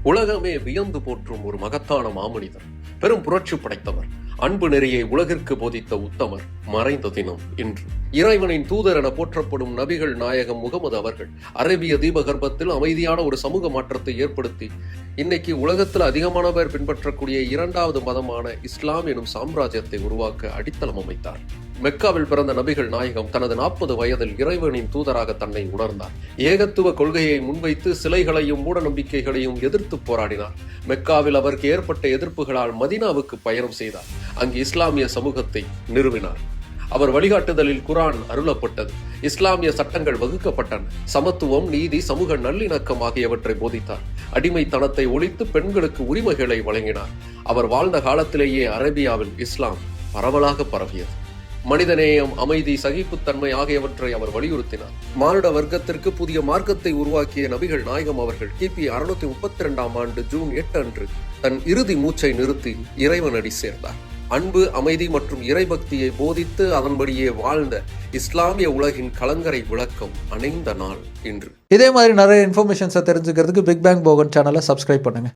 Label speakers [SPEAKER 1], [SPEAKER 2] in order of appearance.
[SPEAKER 1] உலகமே வியந்து போற்றும் ஒரு மகத்தான மாமனிதர், பெரும் புரட்சி படைத்தவர், அன்பு நெறியை உலகிற்கு போதித்த உத்தமர் மறைந்த தினம் இன்று. இறைவனின் தூதர் என போற்றப்படும் நபிகள் நாயகம் முகமது அவர்கள் அரேபிய தீபகற்பத்தில் அமைதியான ஒரு சமூக மாற்றத்தை ஏற்படுத்தி இன்னைக்கு உலகத்தில் அதிகமான பேர் பின்பற்றக்கூடிய இரண்டாவது மதமான இஸ்லாம் எனும் சாம்ராஜ்யத்தை உருவாக்க அடித்தளம் அமைத்தார். மெக்காவில் பிறந்த நபிகள் நாயகம் தனது 40 வயதில் இறைவனின் தூதராக தன்னை உணர்ந்தார். ஏகத்துவ கொள்கையை முன்வைத்து சிலைகளையும் மூட நம்பிக்கைகளையும் எதிர்த்து போராடினார். மெக்காவில் அவருக்கு ஏற்பட்ட எதிர்ப்புகளால் மதீனாவுக்கு பயணம் செய்தார். அங்கு இஸ்லாமிய சமூகத்தை நிறுவினார். அவர் வழிகாட்டுதலில் குர்ஆன் அருளப்பட்டது. இஸ்லாமிய சட்டங்கள் வகுக்கப்பட்டன. சமத்துவம், நீதி, சமூக நல்லிணக்கம் ஆகியவற்றை போதித்தார். அடிமைத்தனத்தை ஒழித்து பெண்களுக்கு உரிமைகளை வழங்கினார். அவர் வாழ்ந்த காலத்திலேயே அரேபியாவில் இஸ்லாம் பரவலாக பரவியது. மனிதநேயம், அமைதி, சகிப்புத்தன்மை ஆகியவற்றை அவர் வலியுறுத்தினார். மானுட வர்க்கத்திற்கு புதிய மார்க்கத்தை உருவாக்கிய நபிகள் நாயகம் அவர்கள் கிபி 632 ஆண்டு ஜூன் 8 அன்று தன் இறுதி மூச்சை நிறுத்தி இறைவனடி சேர்ந்தார். அன்பு, அமைதி மற்றும் இறைபக்தியை போதித்து அதன்படியே வாழ்ந்த இஸ்லாமிய உலகின் கலங்கரை விளக்கம் அணைந்த நாள் இன்று.
[SPEAKER 2] இதே மாதிரி நிறைய இன்ஃபர்மேஷன்ஸை தெரிஞ்சுக்கிறதுக்கு பிக் பேங் போகன் சேனலை சப்ஸ்கிரைப் பண்ணுங்க.